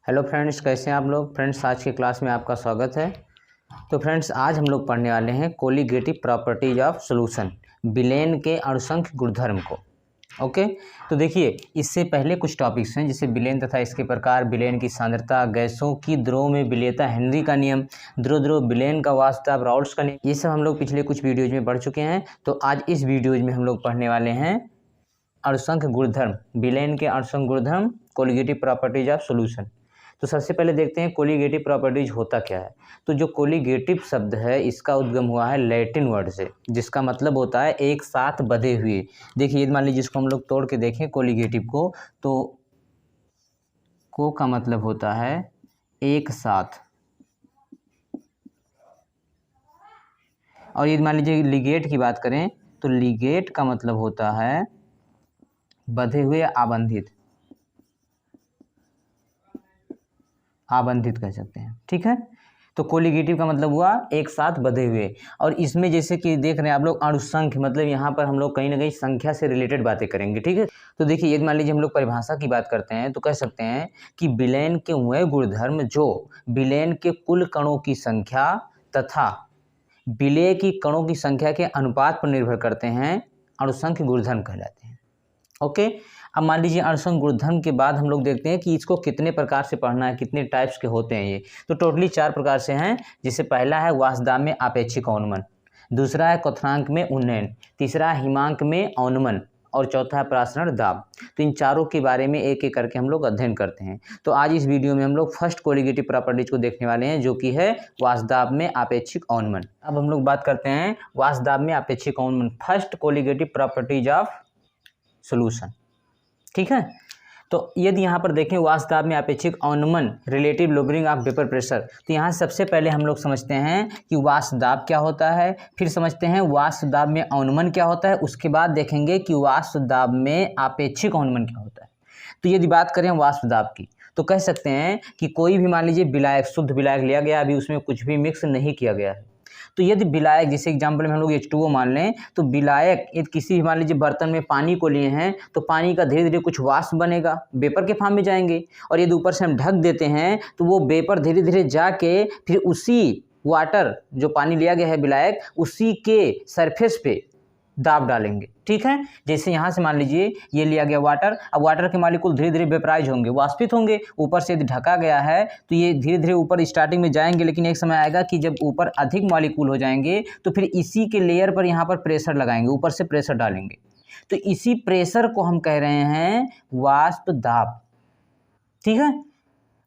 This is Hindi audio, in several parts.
हेलो फ्रेंड्स, कैसे हैं आप लोग। फ्रेंड्स, आज की क्लास में आपका स्वागत है। तो फ्रेंड्स, आज हम लोग पढ़ने वाले हैं colligative properties of solution, villain के अणुसंख्य गुणधर्म को। ओके, तो देखिए, इससे पहले कुछ टॉपिक्स हैं जैसे विलेन तथा इसके प्रकार, विलेन की सांद्रता, गैसों की द्रव में विलेयता, हेनरी का नियम, ध्रुव ध्रुव विलेन का वास्तव, राउल्ट्स का नियम, ये सब हम लोग पिछले कुछ वीडियोज में पढ़ चुके हैं। तो आज इस वीडियोज में हम लोग पढ़ने वाले हैं अणुसंख्य गुणधर्म, विलेन के अणुसंख्य गुणधर्म, कोलिगेटिव प्रॉपर्टीज ऑफ सॉल्यूशन। तो सबसे पहले देखते हैं कोलिगेटिव प्रॉपर्टीज होता क्या है। तो जो कोलिगेटिव शब्द है इसका उद्गम हुआ है लैटिन वर्ड से, जिसका मतलब होता है एक साथ बधे हुए। देखिए, मान लीजिए जिसको हम लोग तोड़ के देखें कोलिगेटिव को, तो को का मतलब होता है एक साथ, और ये मान लीजिए लिगेट की बात करें तो लिगेट का मतलब होता है बधे हुए, आबंधित कह सकते हैं। ठीक है, तो कोलिगेटिव का मतलब हुआ एक साथ बधे हुए। और इसमें जैसे कि देख रहे हैं आप लोग अणुसंख्य, मतलब यहाँ पर हम लोग कहीं ना कहीं संख्या से रिलेटेड बातें करेंगे। ठीक है, तो देखिए, यदि मान लीजिए हम लोग परिभाषा की बात करते हैं तो कह सकते हैं कि विलेन के वह गुणधर्म जो विलेन के कुल कणों की संख्या तथा विलेय की कणों की संख्या के अनुपात पर निर्भर करते हैं, अणुसंख्य गुणधर्म कहलाते हैं। ओके, अब मान लीजिए अणुसंख्य गुणधर्म के बाद हम लोग देखते हैं कि इसको कितने प्रकार से पढ़ना है, कितने टाइप्स के होते हैं ये। तो टोटली 4 प्रकार से हैं, जिससे पहला है वाष्पदाब में आपेक्षिक अवनमन, दूसरा है क्वथनांक में उन्नयन, तीसरा है हिमांक में अवनमन, और चौथा है प्रासरण दाब। तो इन चारों के बारे में एक एक करके हम लोग अध्ययन करते हैं। तो आज इस वीडियो में हम लोग फर्स्ट कोलिगेटिव प्रॉपर्टीज को देखने वाले हैं, जो कि है वाष्पदाब में आपेक्षिक अवनमन। अब हम लोग बात करते हैं वाष्पदाब में आपेक्षिक अवनमन, first colligative properties of solution. ठीक है, तो यदि यहाँ पर देखें वाष्पदाब में आपेक्षिक अवनमन, relative lowering of vapour pressure, तो यहाँ सबसे पहले हम लोग समझते हैं कि वाष्पदाब क्या होता है, फिर समझते हैं वाष्पदाब में अवनमन क्या होता है, उसके बाद देखेंगे कि वाष्पदाब में आपेक्षिक अवनमन क्या होता है। तो यदि बात करें वाष्पदाब की, तो कह सकते हैं कि कोई भी मान लीजिए विलायक, शुद्ध विलायक लिया गया, अभी उसमें कुछ भी मिक्स नहीं किया गया है। तो यदि विलायक, जैसे एग्जाम्पल में हम लोग H2O मान लें, तो विलायक यदि किसी भी मान लीजिए बर्तन में पानी को लिए हैं, तो पानी का धीरे धीरे कुछ वाष्प बनेगा, वेपर के फॉर्म में जाएंगे, और यदि ऊपर से हम ढक देते हैं तो वो वेपर धीरे धीरे जाके फिर उसी वाटर, जो पानी लिया गया है विलायक, उसी के सरफेस पे दाब डालेंगे। ठीक है, जैसे यहाँ से मान लीजिए ये लिया गया वाटर, अब वाटर के मॉलिक्यूल धीरे धीरे वेपराइज होंगे, वाष्पित होंगे, ऊपर से यदि ढका गया है तो ये धीरे धीरे ऊपर स्टार्टिंग में जाएंगे, लेकिन एक समय आएगा कि जब ऊपर अधिक मॉलिक्यूल हो जाएंगे तो फिर इसी के लेयर पर यहाँ पर प्रेशर लगाएंगे, ऊपर से प्रेशर डालेंगे, तो इसी प्रेशर को हम कह रहे हैं वाष्प दाब। ठीक है,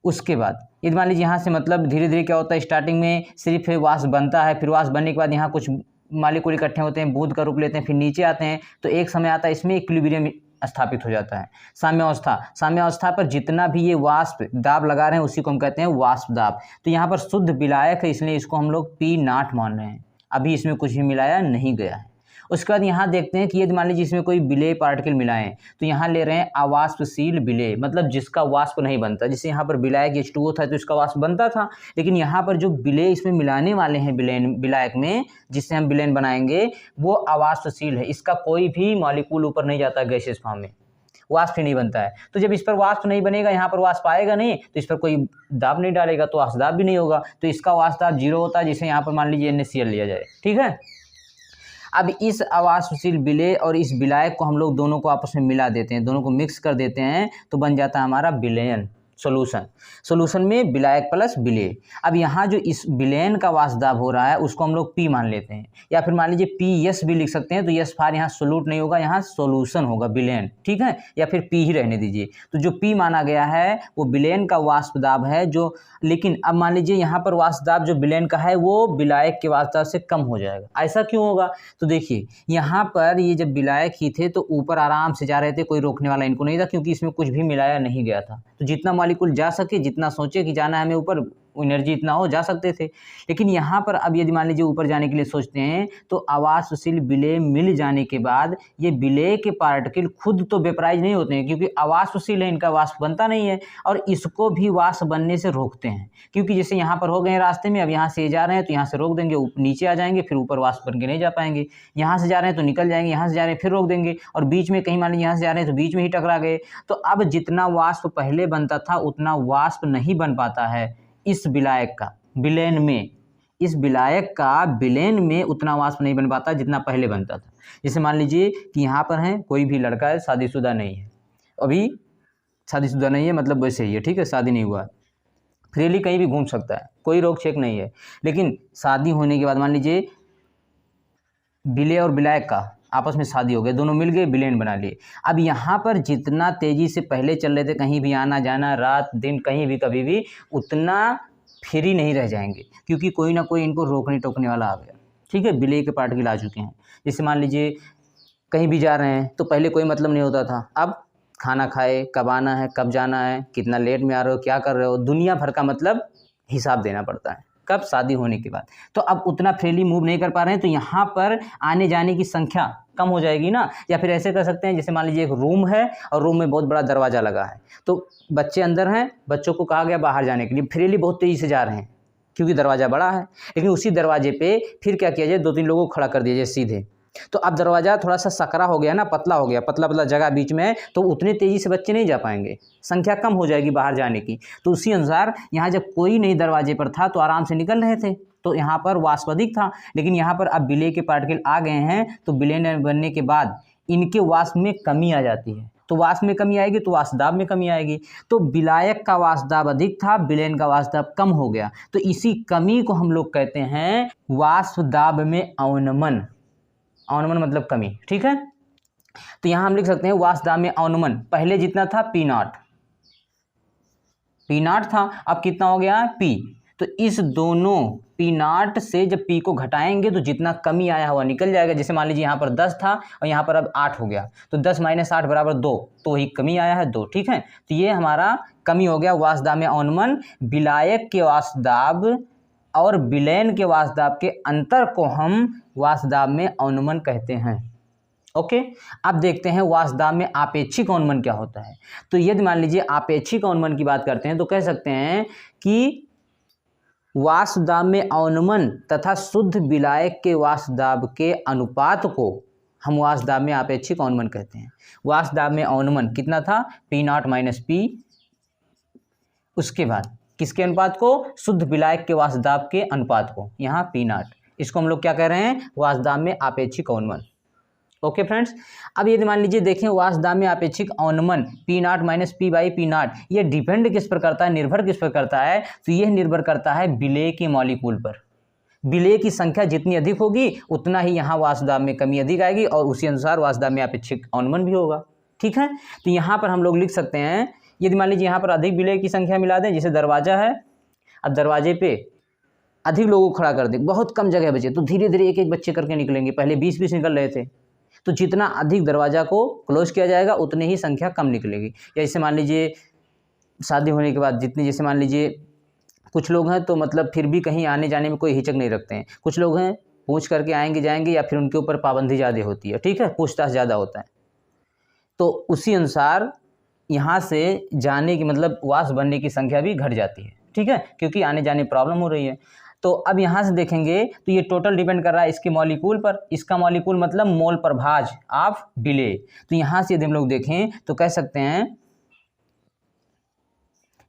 उसके बाद यदि मान लीजिए यहाँ से मतलब धीरे धीरे क्या होता है, स्टार्टिंग में सिर्फ वाष्प बनता है, फिर वाष्प बनने के बाद यहाँ कुछ मॉलिक्यूल इकट्ठे होते हैं, बूंद का रूप लेते हैं, फिर नीचे आते हैं, तो एक समय आता है इसमें इक्विलिब्रियम स्थापित हो जाता है, साम्यावस्था। साम्यावस्था पर जितना भी ये वाष्प दाब लगा रहे हैं उसी को हम कहते हैं वाष्प दाब। तो यहाँ पर शुद्ध विलायक है, इसलिए इसको हम लोग P0 मान रहे हैं, अभी इसमें कुछ भी मिलाया नहीं गया है। उसके बाद यहाँ देखते हैं कि यदि मान लीजिए इसमें कोई विलेय पार्टिकल मिलाएं, तो यहाँ ले रहे हैं अवाष्पशील विलेय, मतलब जिसका वाष्प नहीं बनता। जैसे यहाँ पर विलायक H2O था तो इसका वाष्प बनता था, लेकिन यहाँ पर जो विलेय इसमें मिलाने वाले हैं विलायक में, जिससे हम विलेन बनाएंगे, वो अवाष्पशील है, इसका कोई भी मॉलिक्यूल ऊपर नहीं जाता गैसेस फॉर्म में, वाष्प ही नहीं बनता है। तो जब इस पर वाष्प नहीं बनेगा, यहाँ पर वाष्प आएगा नहीं, तो इस पर कोई दाब नहीं डालेगा, तो वाष्पदाब भी नहीं होगा, तो इसका वाष्पदाब 0 होता है। जिसे यहाँ पर मान लीजिए NaCl लिया जाए। ठीक है, अब इस अवाष्पशील विलेय और इस विलायक को हम लोग दोनों को आपस में मिला देते हैं, दोनों को मिक्स कर देते हैं, तो बन जाता है हमारा विलेयन, सॉल्यूशन में विलायक प्लस विलेय। अब यहाँ जो इस विलेयन का वाष्पदाब हो रहा है उसको हम लोग P मान लेते हैं, या फिर मान लीजिए PS भी लिख सकते हैं, तो यस फार यहाँ सोल्यूट नहीं होगा, यहाँ सॉल्यूशन होगा विलेयन। ठीक है, या फिर P ही रहने दीजिए। तो जो P माना गया है वो विलेयन का वाष्पदाब है, जो, लेकिन अब मान लीजिए यहाँ पर वाष्पदाब जो विलेयन का है वो विलायक के वाष्पदाब से कम हो जाएगा। ऐसा क्यों होगा? तो देखिए, यहाँ पर ये जब विलायक ही थे तो ऊपर आराम से जा रहे थे, कोई रोकने वाला इनको नहीं था, क्योंकि इसमें कुछ भी मिलाया नहीं गया था। तो जितना मॉलिक्यूल जा सके, जितना सोचे कि जाना है हमें ऊपर, एनर्जी इतना हो जा सकते थे। लेकिन यहाँ पर अब यदि मान लीजिए ऊपर जाने के लिए सोचते हैं तो आवासशील विलेय मिल जाने के बाद ये विलेय के पार्टिकल खुद तो वेपराइज नहीं होते हैं, क्योंकि आवासशील है, इनका वाष्प बनता नहीं है, और इसको भी वाष्प बनने से रोकते हैं। क्योंकि जैसे यहाँ पर हो गए रास्ते में, अब यहाँ से जा रहे हैं तो यहाँ से रोक देंगे, नीचे आ जाएंगे, फिर ऊपर वाष्प बन के नहीं जा पाएंगे। यहाँ से जा रहे हैं तो निकल जाएंगे, यहाँ से जा रहे हैं फिर रोक देंगे, और बीच में कहीं मान लीजिए यहाँ से जा रहे हैं तो बीच में ही टकरा गए। तो अब जितना वाष्प पहले बनता था उतना वाष्प नहीं बन पाता है इस विलायक का विलयन में, इस विलायक का विलयन में उतना वाष्प नहीं बन पाता जितना पहले बनता था। जैसे मान लीजिए कि यहाँ पर है कोई भी लड़का है, शादीशुदा नहीं है, अभी शादीशुदा नहीं है, मतलब वैसे ही है, ठीक है, शादी नहीं हुआ, फ्रीली कहीं भी घूम सकता है, कोई रोक छेक नहीं है। लेकिन शादी होने के बाद मान लीजिए विलेय और विलायक का आपस में शादी हो गई, दोनों मिल गए, विलेन बना लिए। अब यहाँ पर जितना तेजी से पहले चल रहे थे, कहीं भी आना जाना, रात दिन कहीं भी कभी भी, उतना फ्री नहीं रह जाएंगे, क्योंकि कोई ना कोई इनको रोकने टोकने वाला आ गया, ठीक है। विलेय के पार्टिकल आ चुके हैं। जैसे मान लीजिए कहीं भी जा रहे हैं तो पहले कोई मतलब नहीं होता था, अब खाना खाए, कब आना है, कब जाना है, कितना लेट में आ रहे हो, क्या कर रहे हो, दुनिया भर का मतलब हिसाब देना पड़ता है। कब? शादी होने के बाद। तो अब उतना फ्रीली मूव नहीं कर पा रहे हैं, तो यहाँ पर आने जाने की संख्या कम हो जाएगी ना। या फिर ऐसे कर सकते हैं, जैसे मान लीजिए एक रूम है और रूम में बहुत बड़ा दरवाज़ा लगा है, तो बच्चे अंदर हैं, बच्चों को कहा गया बाहर जाने के लिए, फ्रीली बहुत तेज़ी से जा रहे हैं क्योंकि दरवाज़ा बड़ा है। लेकिन उसी दरवाजे पे फिर क्या किया जाए, 2-3 लोगों को खड़ा कर दिया जाए सीधे, तो अब दरवाज़ा थोड़ा सा सकरा हो गया ना, पतला हो गया, पतला पतला जगह बीच में है, तो उतनी तेज़ी से बच्चे नहीं जा पाएंगे, संख्या कम हो जाएगी बाहर जाने की। तो उसी अनुसार यहाँ जब कोई नहीं दरवाजे पर था तो आराम से निकल रहे थे, तो यहाँ पर वाष्प अधिक था। लेकिन यहाँ पर अब विलेय के पार्टिकल आ गए हैं, तो विलेय बनने के बाद इनके वाष्प में कमी आ जाती है, तो वाष्प में कमी आएगी तो वाष्प दाब में कमी आएगी। तो विलायक का वाष्प दाब अधिक था, विलेयन का वाष्प दाब कम हो गया, तो इसी कमी को हम लोग कहते हैं वाष्प दाब में अवनमन। अवनमन मतलब कमी, ठीक है। तो यहाँ हम लिख सकते हैं वाष्प दाब में अवनमन, पहले जितना था P0 था, अब कितना हो गया P। तो इस दोनों P0 से जब P को घटाएंगे तो जितना कमी आया हुआ निकल जाएगा। जैसे मान लीजिए यहाँ पर 10 था और यहाँ पर अब 8 हो गया, तो 10 - 8 बराबर 2, तो वही कमी आया है 2, ठीक है। तो ये हमारा कमी हो गया वाष्प दाब में अवनमन। विलायक के वाष्प दाब और विलयन के वाष्प दाब के अंतर को हम वाष्प दाब में अवनमन कहते हैं। ओके, अब देखते हैं वाष्प दाब में आपेक्षिक अवनमन क्या होता है। तो यदि मान लीजिए आपेक्षिक अवनमन की बात करते हैं तो कह सकते हैं कि वाष्प दाब में अवनमन तथा शुद्ध विलायक के वाष्प दाब के अनुपात को हम वाष्प दाब में आपेक्षिक अवनमन कहते हैं। वाष्प दाब में अवनमन कितना था, P0 - P, उसके बाद किसके अनुपात को, शुद्ध विलायक के वाष्प दाब के अनुपात को, यहाँ P0, इसको हम लोग क्या कह रहे हैं, वाष्प दाब में आपेक्षिक अवनमन। ओके फ्रेंड्स, अब यदि मान लीजिए देखें वाष्प दाब में आपेक्षिक अवनमन P0 - P/P0, ये डिपेंड किस पर करता है, निर्भर किस पर करता है, तो यह निर्भर करता है विलेय के मॉलिक्यूल पर। विलेय की संख्या जितनी अधिक होगी उतना ही यहाँ वाष्प दाब में कमी अधिक आएगी और उसी अनुसार वाष्प दाब में आपेक्षिक अवनमन भी होगा, ठीक है। तो यहाँ पर हम लोग लिख सकते हैं, यदि मान लीजिए यहाँ पर अधिक विलेय की संख्या मिला दें, जैसे दरवाजा है, अब दरवाजे पे अधिक लोगों को खड़ा कर दें, बहुत कम जगह बचे, तो धीरे धीरे एक एक बच्चे करके निकलेंगे, पहले 20-20 निकल रहे थे, तो जितना अधिक दरवाजा को क्लोज किया जाएगा उतनी ही संख्या कम निकलेगी। या जैसे मान लीजिए शादी होने के बाद जितनी, जैसे मान लीजिए कुछ लोग हैं तो मतलब फिर भी कहीं आने जाने में कोई हिचक नहीं रखते हैं, कुछ लोग हैं पूछ करके आएंगे जाएंगे, या फिर उनके ऊपर पाबंदी ज़्यादा होती है, ठीक है, पूछताछ ज़्यादा होता है, तो उसी अनुसार यहाँ से जाने की मतलब वाष्प बनने की संख्या भी घट जाती है, ठीक है, क्योंकि आने जाने प्रॉब्लम हो रही है। तो अब यहाँ से देखेंगे तो ये टोटल डिपेंड कर रहा है इसके मॉलिक्यूल पर, इसका मॉलिक्यूल मतलब मोल प्रभाज ऑफ विलेय। तो यहाँ से यदि हम लोग देखें तो कह सकते हैं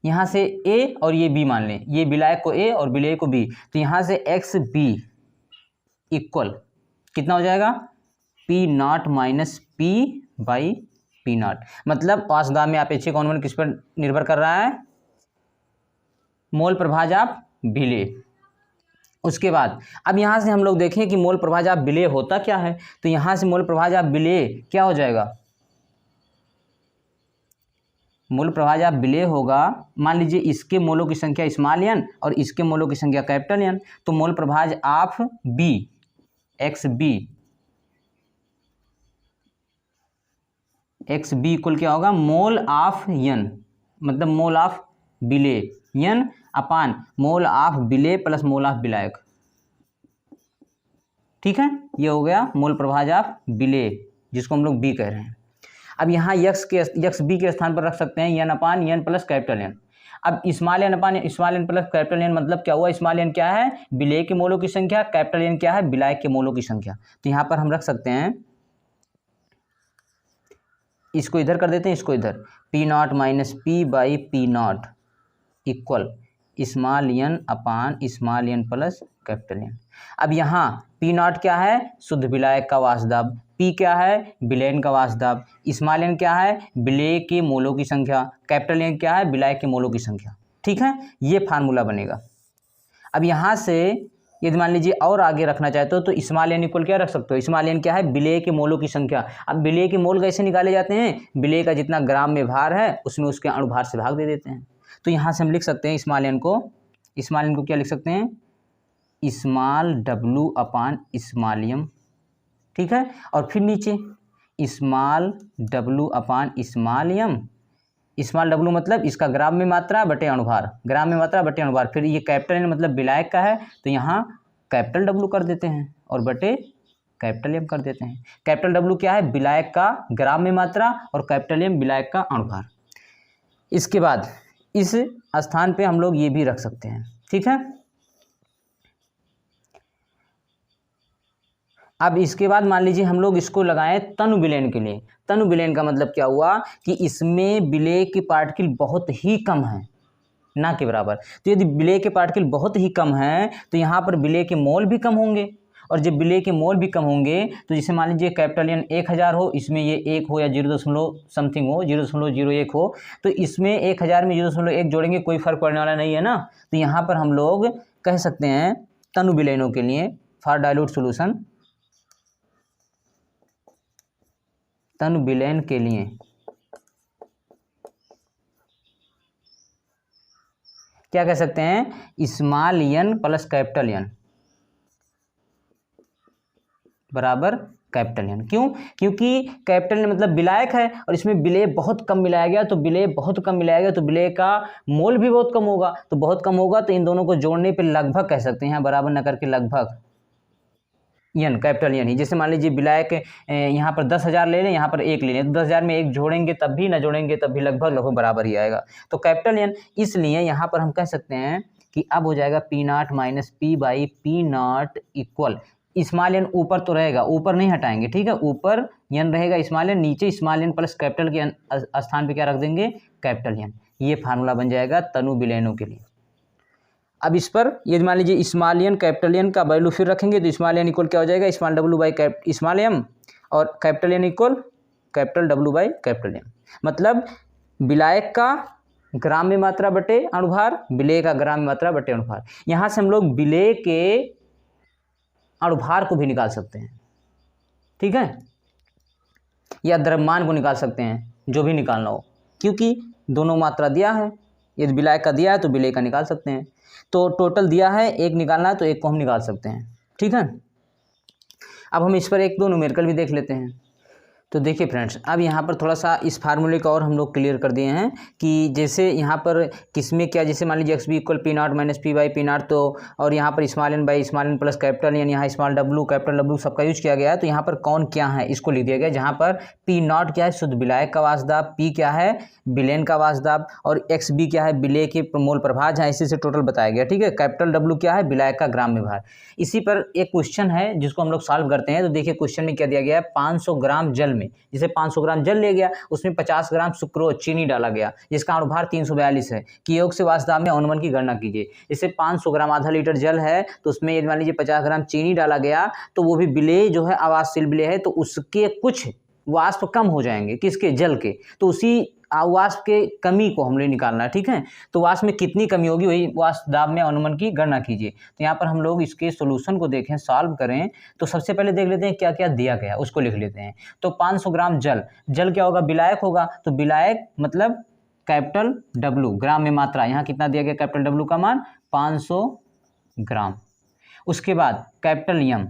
यहाँ से A और ये B मान लें, ये विलायक को A और विलेय को B, तो यहाँ से XB इक्वल कितना हो जाएगा, P0 - P/P0। मतलब वाष्प दाब में आपेक्षिक अवनमन किस पर निर्भर कर रहा है, मोल प्रभाज ऑफ विलेय। उसके बाद अब यहाँ से हम लोग देखें कि मोल प्रभाज ऑफ विलेय होता क्या है, तो यहाँ से मोल प्रभाज ऑफ विलेय क्या हो जाएगा, मोल प्रभाज ऑफ विलेय होगा, मान लीजिए इसके मोलों की संख्या स्मॉल n और इसके मोलों की संख्या कैपिटल N, तो मोल प्रभाज ऑफ B XB इक्वल क्या होगा, मोल ऑफ n, मतलब मोल ऑफ विलेयन अपान मोल ऑफ विलेय प्लस मोल ऑफ विलायक। ठीक है, ये हो गया मोल प्रभाज ऑफ विलेय, जिसको हम लोग बी कह रहे हैं। अब यहाँ यक्स बी के स्थान पर रख सकते हैं N upon N plus capital N. अब small N upon small N plus capital N मतलब क्या हुआ, स्मॉल एन क्या है, विलेय के मोलों की संख्या, कैपिटल एन क्या है, विलायक के मोलों की संख्या। तो यहाँ पर हम रख सकते हैं, इसको इधर कर देते हैं, इसको इधर, P not minus P by P nought equal small N upon small N plus capital N. अब यहाँ पी नॉट क्या है, शुद्ध विलायक का वाष्पदाब, पी क्या है, विलेयन का वाष्पदाब, स्मॉल एन क्या है, विलेय के मोलों की संख्या, कैपिटल एन क्या है, विलायक के मोलों की संख्या। ठीक है, ये फार्मूला बनेगा। अब यहाँ से यदि मान लीजिए और आगे रखना चाहते हो तो स्मॉल एन इक्वल क्या रख सकते हो, स्मॉल एन क्या है, विलेय के मोलों की संख्या। अब विलेय के मोल कैसे निकाले जाते हैं, विलेय का जितना ग्राम में भार है उसमें उसके अणुभार से भाग दे देते हैं। तो यहाँ से हम लिख सकते हैं स्मॉल एन को क्या लिख सकते हैं, small W upon small M. ठीक है, और फिर नीचे small W upon small M. Small W मतलब इसका ग्राम में मात्रा बटे अणुभार, ग्राम में मात्रा बटे अणुभार। फिर ये कैपिटल एन मतलब विलायक का है तो यहाँ कैपिटल डब्लू कर देते हैं और बटे कैपिटल एम कर देते हैं। कैपिटल डब्लू क्या है, विलायक का ग्राम में मात्रा, और कैपिटल एम विलायक का अणुभार। इसके बाद इस स्थान पे हम लोग ये भी रख सकते हैं। ठीक है, अब इसके बाद मान लीजिए हम लोग इसको लगाएं तनु विलेयन के लिए। तनु विलेयन का मतलब क्या हुआ कि इसमें विलेय के पार्टिकल बहुत ही कम है, ना के बराबर। तो यदि विलेय के पार्टिकल बहुत ही कम है तो यहाँ पर विलेय के मोल भी कम होंगे, और जब विलेय के मोल भी कम होंगे तो जैसे मान लीजिए कैपिटल एन 1000 हो, इसमें ये 1 हो या 0 समथिंग हो, 0.01 हो, तो इसमें 1000 में 0.1 जोड़ेंगे, कोई फर्क पड़ने वाला नहीं है ना। तो यहाँ पर हम लोग कह सकते हैं तनु विलेयनों के लिए फॉर डाइल्यूट सॉल्यूशन, तनु विलेयन के लिए क्या कह सकते हैं, small N plus capital N बराबर कैपिटल एन। क्यों, क्योंकि कैपिटल एन मतलब विलायक है और इसमें विलेय बहुत कम मिलाया गया, तो विलेय बहुत कम मिलाया गया तो विलेय का मोल भी बहुत कम होगा, तो बहुत कम होगा तो इन दोनों को जोड़ने पे लगभग कह सकते हैं, बराबर न करके लगभग एन, कैपिटल एन ही। जैसे मान लीजिए विलायक यहाँ पर 10,000 ले लें, यहाँ पर 1 ले लें, तो 10,000 में 1 जोड़ेंगे तब भी, ना जोड़ेंगे तब भी लगभग बराबर ही आएगा। तो कैपिटल एन, इसलिए यहाँ पर हम कह सकते हैं कि अब हो जाएगा P not minus P by P nought equal small N ऊपर तो रहेगा, ऊपर नहीं हटाएंगे। ठीक है, ऊपर एन रहेगा स्मॉल एन, नीचे स्मॉल एन प्लस कैपिटल के स्थान पे क्या रख देंगे, कैपिटल एन। ये फार्मूला बन जाएगा तनु विलेयनों के लिए। अब इस पर यदि मान लीजिए स्मॉल एन कैपिटल एन का वैल्यू फिर रखेंगे तो स्मॉल एन इक्वल क्या हो जाएगा, small W by small M, और capital N equal capital W by capital M. मतलब विलायक का ग्राम में मात्रा बटे अणुभार, विलेय का ग्राम में मात्रा बटे अणुभार। यहाँ से हम लोग विलेय के अणुभार को भी निकाल सकते हैं। ठीक है, या द्रव्यमान को निकाल सकते हैं, जो भी निकालना हो, क्योंकि दोनों मात्रा दिया है। यदि विलायक का दिया है तो विलेय का निकाल सकते हैं। तो टोटल दिया है, एक निकालना है तो एक को हम निकाल सकते हैं। ठीक है, अब हम इस पर एक दो न्यूमेरिकल भी देख लेते हैं। तो देखिए फ्रेंड्स, अब यहाँ पर थोड़ा सा इस फार्मूले का और हम लोग क्लियर कर दिए हैं कि जैसे यहाँ पर किसमें क्या, जैसे मान लीजिए X B equal P not minus P by P nought, तो और यहाँ पर small N by small N plus capital N, यहाँ स्मॉल डब्लू कैपिटल डब्लू सबका यूज किया गया है। तो यहाँ पर कौन क्या है इसको लिख दिया गया, जहाँ पर पी नॉट क्या है, शुद्ध विलायक का वाष्पदाब, पी क्या है, विलेयन का वाष्पदाब, और एक्स बी क्या है, विलेय के मोल प्रभाज है, इसी से टोटल बताया गया। ठीक है, कैपिटल डब्लू क्या है, विलायक का ग्राम में भार। इसी पर एक क्वेश्चन है जिसको हम लोग सॉल्व करते हैं। तो देखिए क्वेश्चन में क्या दिया गया है, 500 ग्राम जल में, जैसे 500 ग्राम जल ले गया, उसमें 50 ग्राम सुक्रोज चीनी डाला गया, जिसका अणुभार 342 है, कि योग से वाष्पदाब में अनुमन की गणना कीजिए। जैसे 500 ग्राम आधा लीटर जल है तो उसमें यदि मान लीजिए 50 ग्राम चीनी डाला गया, तो वो भी विलेय जो है अवाष्पशील विलेय है, तो उसके कुछ वाष्प कम हो जाएंगे, किसके, जल के, तो उसी वाष्प के कमी को हमने निकालना है। ठीक है, तो वाष्प में कितनी कमी होगी वही वाष्पदाब में अनुमन की गणना कीजिए। तो यहाँ पर हम लोग इसके सॉल्यूशन को देखें, सॉल्व करें। तो सबसे पहले देख लेते हैं क्या क्या दिया गया, उसको लिख लेते हैं। तो 500 ग्राम जल, जल क्या होगा, विलायक होगा, तो विलायक मतलब कैपिटल डब्लू, ग्राम में मात्रा, यहाँ कितना दिया गया, कैपिटल डब्लू का मान 500 ग्राम। उसके बाद कैपिटल एम,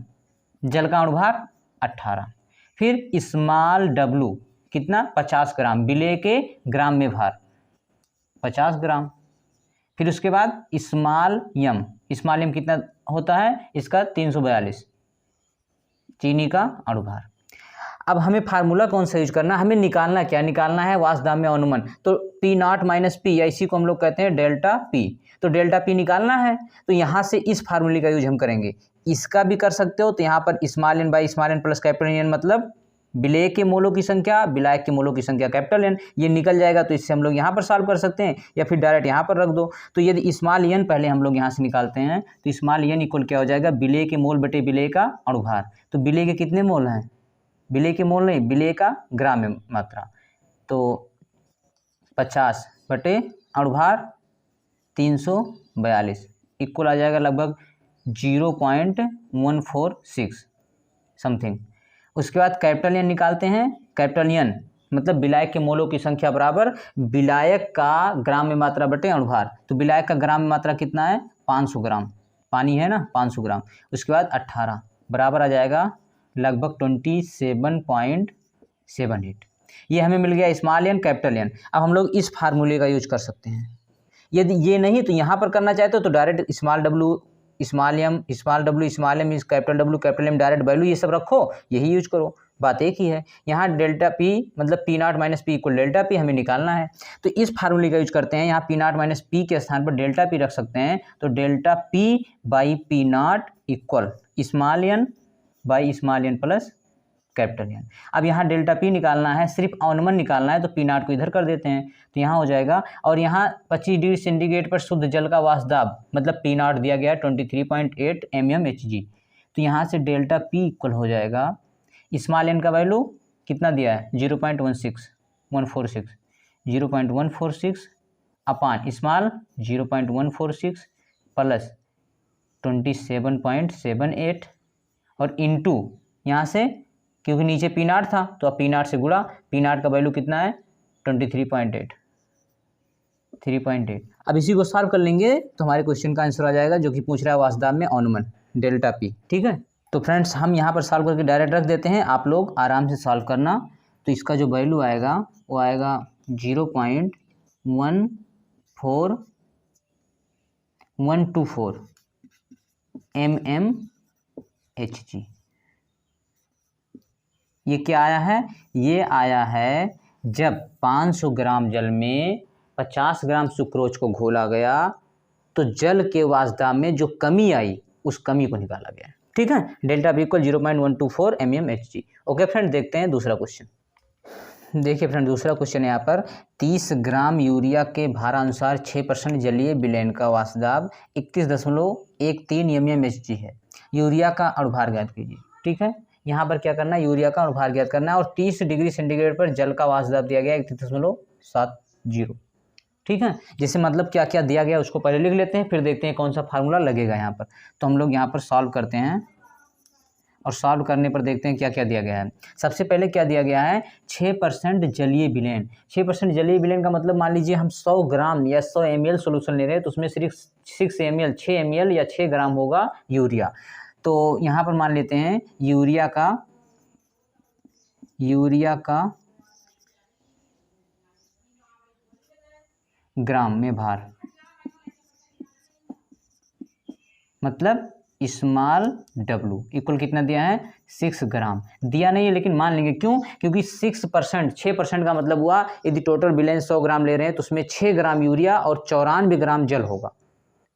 जल का अणुभार 18, फिर स्मॉल डब्लू कितना, 50 ग्राम, विलेय के ग्राम में भार 50 ग्राम, फिर उसके बाद स्मॉल यम कितना होता है इसका 342 चीनी का अणुभार। अब हमें फार्मूला कौन सा यूज करना है, हमें निकालना क्या, निकालना है वाष्पदाब अनुमन। तो पी नॉट माइनस पी या इसी को हम लोग कहते हैं डेल्टा पी। तो डेल्टा पी निकालना है तो यहाँ से इस फार्मूले का यूज हम करेंगे। इसका भी कर सकते हो, तो यहाँ पर small N by small N plus capital N मतलब विलेय के मोलों की संख्या विलायक के मोलों की संख्या कैपिटल एन, ये निकल जाएगा। तो इससे हम लोग यहाँ पर सॉल्व कर सकते हैं या फिर डायरेक्ट यहाँ पर रख दो। तो यदि स्मॉल एन पहले हम लोग यहाँ से निकालते हैं तो स्मॉल एन इक्वल क्या हो जाएगा, विलेय के मोल बटे विलेय का अणुभार। तो विलेय के कितने मोल हैं, विलेय के मोल नहीं, विलेय का ग्राम में मात्रा। तो 50 बटे अणुभार 342 इक्वल आ जाएगा लगभग 0.146 समथिंग। उसके बाद कैपिटल एन निकालते हैं। कैपिटल एन मतलब विलायक के मोलों की संख्या बराबर विलायक का ग्राम में मात्रा बटे अणुभार। तो विलायक का ग्राम में मात्रा कितना है, 500 ग्राम, पानी है ना 500 ग्राम। उसके बाद 18 बराबर आ जाएगा लगभग 27.78। ये हमें मिल गया स्मॉल एन कैपिटल एन। अब हम लोग इस फार्मूले का यूज कर सकते हैं। यदि ये नहीं तो यहाँ पर करना चाहते हो तो direct small W small M small W small M is capital W capital M direct value ये सब रखो, यही यूज करो, बात एक ही है। यहाँ डेल्टा पी मतलब P not minus P equal delta P हमें निकालना है। तो इस फार्मूले का यूज करते हैं। यहाँ पी नॉट माइनस पी के स्थान पर डेल्टा पी रख सकते हैं। तो delta P by P nought equal small N by small N plus capital N. अब यहाँ डेल्टा पी निकालना है, सिर्फ अनुमन निकालना है, तो पी नॉट को इधर कर देते हैं तो यहाँ हो जाएगा। और यहाँ 25 डिग्री सेंटीग्रेड पर शुद्ध जल का वाष्पदाब मतलब पी नॉट दिया गया है 23.8 mmHg। तो यहाँ से डेल्टा पी इक्वल हो जाएगा, स्मॉल एन का वैल्यू कितना दिया है 0.146 अपान स्मॉल 0.146 प्लस 27.78 और इनटू यहाँ से क्योंकि नीचे पी नॉट था तो अब पी नॉट से गुणा, पी नॉट का वैल्यू कितना है 3.8। अब इसी को सॉल्व कर लेंगे तो हमारे क्वेश्चन का आंसर आ जाएगा जो कि पूछ रहा है वाष्पदाब में अनुमन डेल्टा पी। ठीक है, तो फ्रेंड्स हम यहाँ पर सॉल्व करके डायरेक्ट रख देते हैं, आप लोग आराम से सॉल्व करना। तो इसका जो वैल्यू आएगा वो आएगा 0.14124 mmHg। ये क्या आया है, ये आया है जब 500 ग्राम जल में 50 ग्राम सुक्रोज को घोला गया तो जल के वाष्पदाब में जो कमी आई उस कमी को निकाला गया। ठीक है, delta B equal 0.124 mmHg। Okay friend, देखते हैं दूसरा क्वेश्चन। देखिए फ्रेंड दूसरा क्वेश्चन यहाँ पर 30 ग्राम यूरिया के भारानुसार 6% जलीय विलयन का वाष्पदाब 31.13 mmHg है। यूरिया का अणुभार ज्ञात कीजिए। ठीक है, यहाँ पर क्या करना है, यूरिया का अणुभार ज्ञात करना है और 30 डिग्री सेंटीग्रेड पर जल का वाष्पदाब दिया गया 31.70। ठीक है, जैसे मतलब क्या क्या दिया गया उसको पहले लिख लेते हैं, फिर देखते हैं कौन सा फार्मूला लगेगा यहाँ पर। तो हम लोग यहाँ पर सॉल्व करते हैं और सॉल्व करने पर देखते हैं क्या क्या दिया गया है। सबसे पहले क्या दिया गया है, 6% जलीय विलयन। 6% जलीय विलयन का मतलब मान लीजिए हम 100 ग्राम या 100 ml सोल्यूशन ले रहे हैं तो उसमें सिर्फ 6 ml या 6 ग्राम होगा यूरिया। तो यहाँ पर मान लेते हैं यूरिया का ग्राम में भार मतलब स्मॉल डब्लू इक्वल कितना दिया है 6 ग्राम। दिया नहीं है लेकिन मान लेंगे, क्यों, क्योंकि 6% का मतलब हुआ यदि टोटल विलयन 100 ग्राम ले रहे हैं तो उसमें 6 ग्राम यूरिया और 94 ग्राम जल होगा,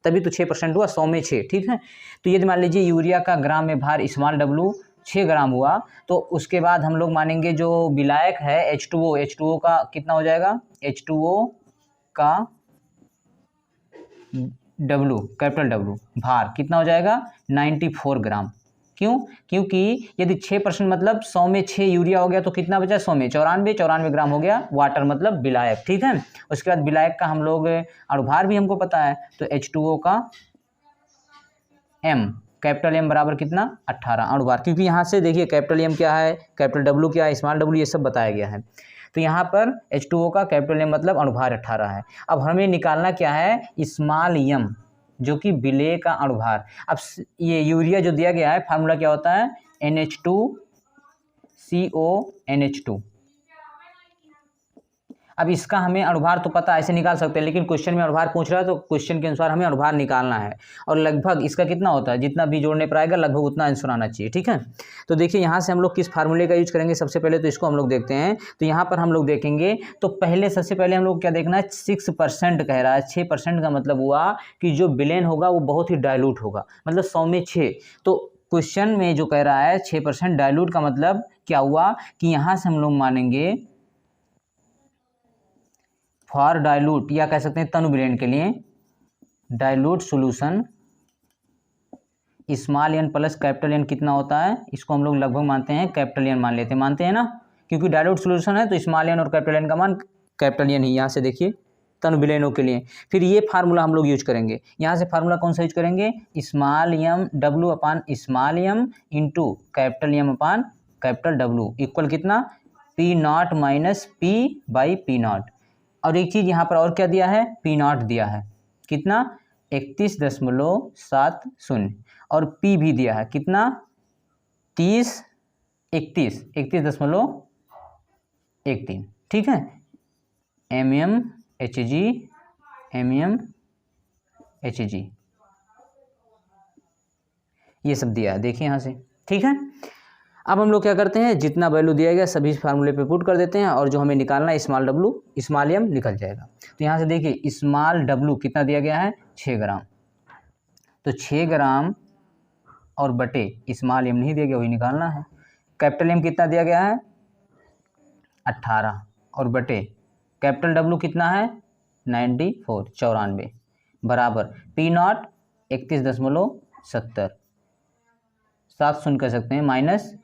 तभी तो 6% हुआ, 100 में 6। ठीक है, तो यदि मान लीजिए यूरिया का ग्राम में भार स्मॉल डब्लू 6 ग्राम हुआ तो उसके बाद हम लोग मानेंगे जो विलायक है H2O का कितना हो जाएगा, H2O का डब्लू कैपिटल डब्लू भार कितना हो जाएगा 94 ग्राम। क्यों, क्योंकि यदि 6% मतलब 100 में 6 यूरिया हो गया तो कितना बचा 100 में 94 ग्राम हो गया वाटर मतलब विलायक। ठीक है, उसके बाद विलायक का हम लोग अणुभार भी हमको पता है तो H2O का M कैपिटल M बराबर कितना 18 अणुभार, क्योंकि यहाँ से देखिए कैपिटल M क्या है कैपिटल W क्या है स्मॉल डब्लू ये सब बताया गया है। तो यहाँ पर H2O का कैपिटल M मतलब अणुभार 18 है। अब हमें निकालना क्या है स्मॉल m जो कि विलेय का अणुभार। अब ये यूरिया जो दिया गया है फार्मूला क्या होता है NH2CONH2। अब इसका हमें अनुभार तो पता ऐसे निकाल सकते हैं, लेकिन क्वेश्चन में अनुभार पूछ रहा है तो क्वेश्चन के अनुसार हमें अनुभार निकालना है, और लगभग इसका कितना होता है, जितना भी जोड़ने पर आएगा लगभग उतना आंसर आना चाहिए। ठीक है, तो देखिए यहाँ से हम लोग किस फार्मूले का यूज करेंगे, सबसे पहले तो इसको हम लोग देखते हैं। तो यहाँ पर हम लोग देखेंगे तो पहले सबसे पहले हम लोग क्या देखना है, 6% कह रहा है। 6% का मतलब हुआ कि जो विलेन होगा वो बहुत ही डाइल्यूट होगा, मतलब 100 में 6। तो क्वेश्चन में जो कह रहा है 6% डाइल्यूट का मतलब क्या हुआ कि यहाँ से हम लोग मानेंगे फॉर डाइल्यूट, या कह सकते हैं तनु विलेन के लिए dilute solution small N plus capital N कितना होता है, इसको हम लोग लगभग मानते हैं कैपिटल एन मानते हैं ना, क्योंकि डाइल्यूट सॉल्यूशन है तो स्मॉल एन और कैपिटल एन का मान कैपिटल एन ही। यहाँ से देखिए तनु विलेनों के लिए फिर ये फार्मूला हम लोग यूज करेंगे। यहाँ से फार्मूला कौन सा यूज करेंगे, small M W upon small M into capital M upon capital W equal कितना, P not minus P by P naught. और एक चीज़ यहाँ पर और क्या दिया है, पी नॉट दिया है कितना 31.70 और पी भी दिया है कितना 31.13। ठीक है, mmHg ये सब दिया है, देखिए यहाँ से। ठीक है, अब हम लोग क्या करते हैं, जितना वैल्यू दिया गया सभी फार्मूले पे पुट कर देते हैं, और जो हमें निकालना है स्मॉल डब्लू स्मॉल एम निकल जाएगा। तो यहाँ से देखिए स्मॉल डब्लू कितना दिया गया है, 6 ग्राम। तो 6 ग्राम और बटे स्मॉल एम नहीं दिया गया, वही निकालना है। कैपिटल एम कितना दिया गया है 18 और बटे कैपिटल डब्लू कितना है 94 बराबर पी नॉट 31.70 7 कह सकते हैं माइनस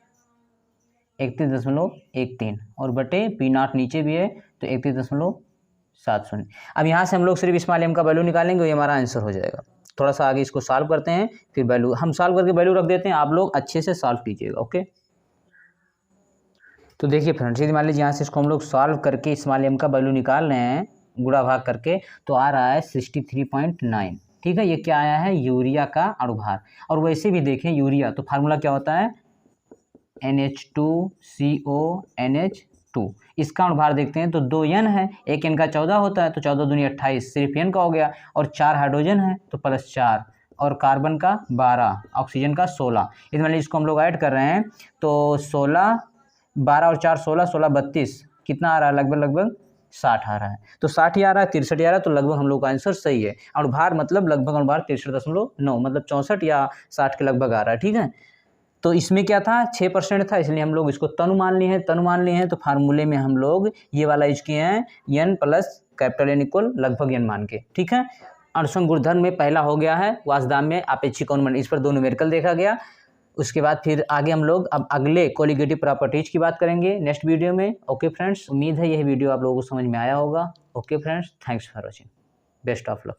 31.13 और बटे पी नॉट नीचे भी है तो 31.70। अब यहाँ से हम लोग सिर्फ स्मॉल एम का वैल्यू निकालेंगे, वही हमारा आंसर हो जाएगा। थोड़ा सा आगे इसको सॉल्व करते हैं, फिर वैल्यू हम सॉल्व करके वैल्यू रख देते हैं, आप लोग अच्छे से सॉल्व कीजिएगा। ओके, तो देखिए फ्रेंड्स, यदि मान लीजिए यहाँ से इसको हम लोग सॉल्व करके स्मॉल एम का वैल्यू निकाल रहे हैं गुणा भाग करके, तो आ रहा है 63.9। ठीक है, ये क्या आया है, यूरिया का अनुभार। और वैसे भी देखें यूरिया तो फार्मूला क्या होता है NH2CONH2। इसका अनुभार देखते हैं तो 2 N है, एक N का 14 होता है तो 14 दूनी 28 सिर्फ N का हो गया, और 4 हाइड्रोजन है तो +4 और कार्बन का 12 ऑक्सीजन का 16। इसमें इसको हम लोग ऐड कर रहे हैं तो 16 12 और 4 16 16 32 कितना आ रहा है, लगभग 60 आ रहा है। तो 60 ही आ रहा है, 63 आ रहा है, तो लगभग हम लोग का आंसर सही है। अनुभार मतलब लगभग अनुभार 63.9 मतलब 64 या 60 के लगभग आ रहा है। ठीक है, तो इसमें क्या था 6% था, इसलिए हम लोग इसको तनु मान लिए हैं। तो फार्मूले में हम लोग ये वाला यूज किए हैं n plus capital N equal लगभग n मान के। ठीक है, अणुसंघ गुणधर्म में पहला हो गया है, वासदाम में अपेक्षिक अनुमान, इस पर 2 न्यूमेरिकल देखा गया। उसके बाद फिर आगे हम लोग अब अगले कोलिगेटिव प्रॉपर्टीज की बात करेंगे नेक्स्ट वीडियो में। ओके फ्रेंड्स, उम्मीद है यह वीडियो आप लोगों को समझ में आया होगा। Okay friends, thanks for watching, best of luck.